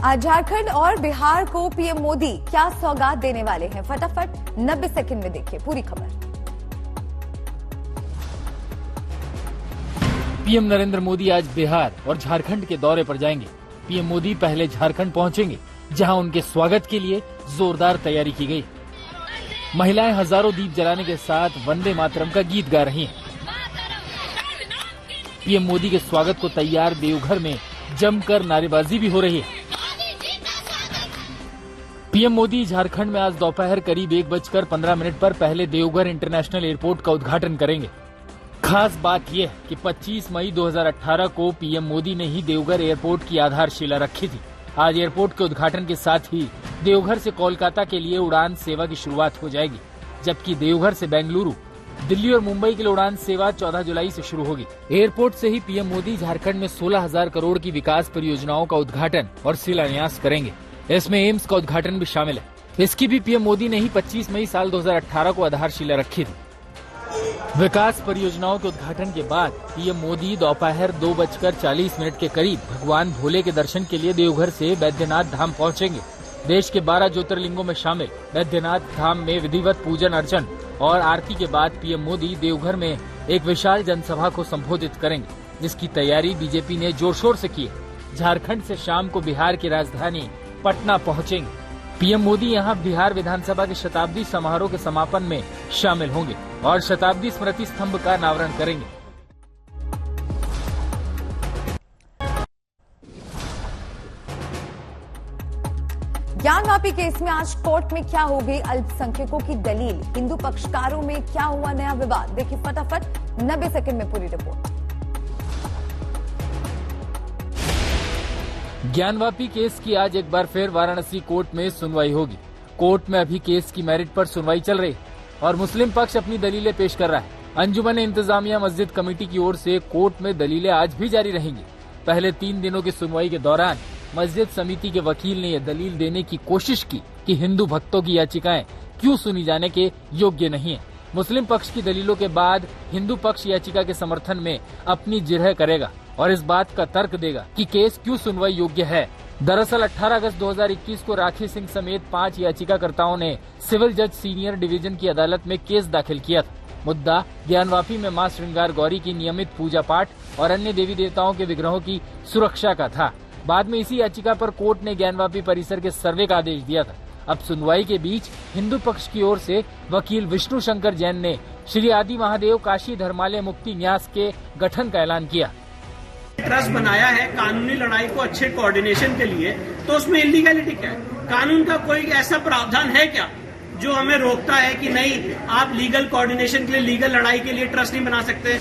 आज झारखंड और बिहार को पीएम मोदी क्या सौगात देने वाले हैं, फटाफट 90 सेकंड में देखिए पूरी खबर। पीएम नरेंद्र मोदी आज बिहार और झारखंड के दौरे पर जाएंगे। पीएम मोदी पहले झारखंड पहुंचेंगे, जहां उनके स्वागत के लिए जोरदार तैयारी की गई। महिलाएं हजारों दीप जलाने के साथ वंदे मातरम का गीत गा रही हैं। पीएम मोदी के स्वागत को तैयार देवघर में जमकर नारेबाजी भी हो रही है। पीएम मोदी झारखंड में आज दोपहर करीब 1:15 पर पहले देवघर इंटरनेशनल एयरपोर्ट का उद्घाटन करेंगे। खास बात यह है कि 25 मई 2018 को पीएम मोदी ने ही देवघर एयरपोर्ट की आधारशिला रखी थी। आज एयरपोर्ट के उद्घाटन के साथ ही देवघर से कोलकाता के लिए उड़ान सेवा की शुरुआत हो जाएगी, जबकि देवघर से बेंगलुरु, दिल्ली और मुंबई के लिए उड़ान सेवा 14 जुलाई से शुरू होगी। एयरपोर्ट से ही पीएम मोदी झारखंड में 16,000 करोड़ की विकास परियोजनाओं का उद्घाटन और शिलान्यास करेंगे। इसमें एम्स का उद्घाटन भी शामिल है। इसकी भी पीएम मोदी ने ही 25 मई साल 2018 को आधारशिला रखी थी। विकास परियोजनाओं के उद्घाटन के बाद पीएम मोदी दोपहर 2:40 के करीब भगवान भोले के दर्शन के लिए देवघर से बैद्यनाथ धाम पहुंचेंगे। देश के 12 ज्योतिर्लिंगों में शामिल बैद्यनाथ धाम में विधिवत पूजन अर्चन और आरती के बाद पीएम मोदी देवघर में एक विशाल जनसभा को संबोधित करेंगे, जिसकी तैयारी बीजेपी ने जोर शोर से की है। झारखंड से शाम को बिहार की राजधानी पटना पहुंचेंगे। पीएम मोदी यहां बिहार विधानसभा के शताब्दी समारोह के समापन में शामिल होंगे और शताब्दी स्मृति स्तंभ का अनावरण करेंगे। ज्ञानवापी केस में आज कोर्ट में क्या होगी अल्पसंख्यकों की दलील, हिंदू पक्षकारों में क्या हुआ नया विवाद, देखिए फटाफट 90 सेकंड में पूरी रिपोर्ट। ज्ञानवापी केस की आज एक बार फिर वाराणसी कोर्ट में सुनवाई होगी। कोर्ट में अभी केस की मेरिट पर सुनवाई चल रही और मुस्लिम पक्ष अपनी दलीलें पेश कर रहा है। अंजुमन इंतजामिया मस्जिद कमेटी की ओर से कोर्ट में दलीलें आज भी जारी रहेंगी। पहले 3 दिनों की सुनवाई के दौरान मस्जिद समिति के वकील ने यह दलील देने की कोशिश की कि हिंदू भक्तों की याचिकाएं क्यों सुनी जाने के योग्य नहीं है। मुस्लिम पक्ष की दलीलों के बाद हिंदू पक्ष याचिका के समर्थन में अपनी जिरह करेगा और इस बात का तर्क देगा कि केस क्यों सुनवाई योग्य है। दरअसल 18 अगस्त 2021 को राखी सिंह समेत 5 याचिकाकर्ताओं ने सिविल जज सीनियर डिवीजन की अदालत में केस दाखिल किया था। मुद्दा ज्ञानवापी में मां श्रृंगार गौरी की नियमित पूजा पाठ और अन्य देवी देवताओं के विग्रहों की सुरक्षा का था। बाद में इसी याचिका पर कोर्ट ने ज्ञानवापी परिसर के सर्वे का आदेश दिया था। अब सुनवाई के बीच हिंदू पक्ष की ओर से वकील विष्णु शंकर जैन ने श्री आदि महादेव काशी धर्मालय मुक्ति न्यास के गठन का ऐलान किया। ट्रस्ट बनाया है कानूनी लड़ाई को अच्छे कोऑर्डिनेशन के लिए, तो उसमें इलीगैलिटी क्या है? कानून का कोई ऐसा प्रावधान है क्या जो हमें रोकता है कि नहीं आप लीगल कोऑर्डिनेशन के लिए, लीगल लड़ाई के लिए ट्रस्ट नहीं बना सकते?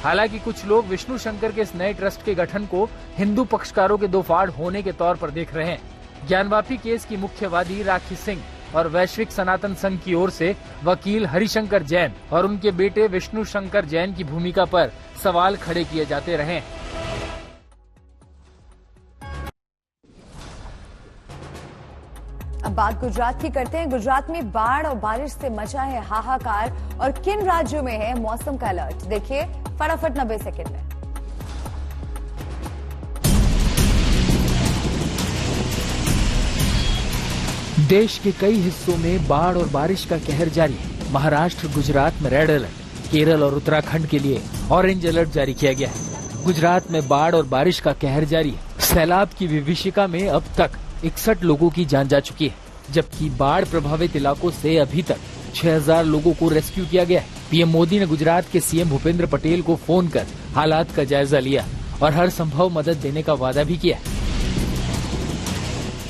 हालांकि कुछ लोग विष्णु शंकर के इस नए ट्रस्ट के गठन को हिंदू पक्षकारों के दो फाड़ होने के तौर पर देख रहे हैं। ज्ञानवापी केस की मुख्य वादी राखी सिंह और वैश्विक सनातन संघ की ओर से वकील हरिशंकर जैन और उनके बेटे विष्णु शंकर जैन की भूमिका पर सवाल खड़े किए जाते रहे। अब बात गुजरात की करते हैं। गुजरात में बाढ़ और बारिश से मचा है हाहाकार और किन राज्यों में है मौसम का अलर्ट, देखिए फटाफट 90 सेकंड में। देश के कई हिस्सों में बाढ़ और बारिश का कहर जारी है। महाराष्ट्र, गुजरात में रेड अलर्ट, केरल और उत्तराखंड के लिए ऑरेंज अलर्ट जारी किया गया है। गुजरात में बाढ़ और बारिश का कहर जारी है। सैलाब की विभीषिका में अब तक 61 लोगों की जान जा चुकी है, जबकि बाढ़ प्रभावित इलाकों से अभी तक 6000 लोगों को रेस्क्यू किया गया है। पीएम मोदी ने गुजरात के सीएम भूपेंद्र पटेल को फोन कर हालात का जायजा लिया और हर संभव मदद देने का वादा भी किया।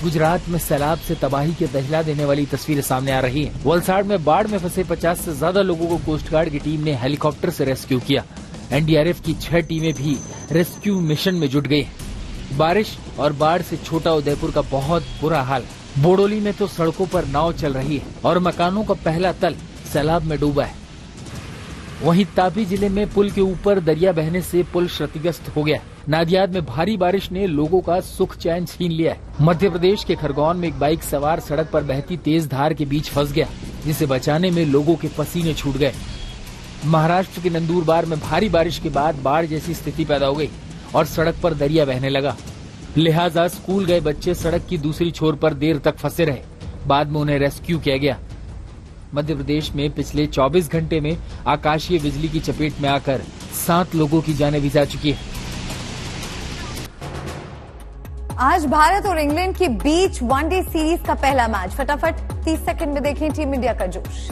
गुजरात में सैलाब से तबाही के दहिला देने वाली तस्वीरें सामने आ रही हैं। वलसाड़ में बाढ़ में फंसे 50 से ज्यादा लोगों को कोस्ट गार्ड की टीम ने हेलीकॉप्टर से रेस्क्यू किया। एनडीआरएफ की 6 टीमें भी रेस्क्यू मिशन में जुट गई हैं। बारिश और बाढ़ से छोटा उदयपुर का बहुत बुरा हाल। बोडोली में तो सड़कों पर नाव चल रही है और मकानों का पहला तल सैलाब में डूबा है। वहीं तापी जिले में पुल के ऊपर दरिया बहने से पुल क्षतिग्रस्त हो गया। नादियाद में भारी बारिश ने लोगों का सुख चैन छीन लिया है। मध्य प्रदेश के खरगोन में एक बाइक सवार सड़क पर बहती तेज धार के बीच फंस गया, जिसे बचाने में लोगों के पसीने छूट गए। महाराष्ट्र के नंदुरबार में भारी बारिश के बाद बाढ़ जैसी स्थिति पैदा हो गई और सड़क पर दरिया बहने लगा। लिहाजा स्कूल गए बच्चे सड़क की दूसरी छोर पर देर तक फंसे रहे। बाद में उन्हें रेस्क्यू किया गया। मध्य प्रदेश में पिछले 24 घंटे में आकाशीय बिजली की चपेट में आकर 7 लोगों की जानें भी जा चुकी है। आज भारत और इंग्लैंड के बीच वनडे सीरीज का पहला मैच। फटाफट 30 सेकंड में देखें टीम इंडिया का जोश।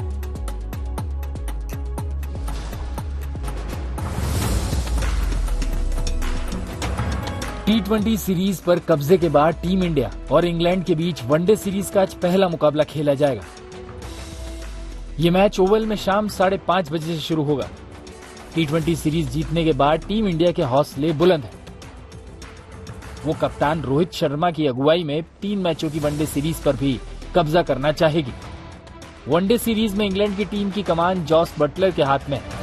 T20 सीरीज पर कब्जे के बाद टीम इंडिया और इंग्लैंड के बीच वनडे सीरीज का आज पहला मुकाबला खेला जाएगा। ये मैच ओवल में शाम 5:30 बजे से शुरू होगा। T20 सीरीज जीतने के बाद टीम इंडिया के हौसले बुलंद हैं। वो कप्तान रोहित शर्मा की अगुवाई में 3 मैचों की वनडे सीरीज पर भी कब्जा करना चाहेगी। वनडे सीरीज में इंग्लैंड की टीम की कमान जॉस बटलर के हाथ में है।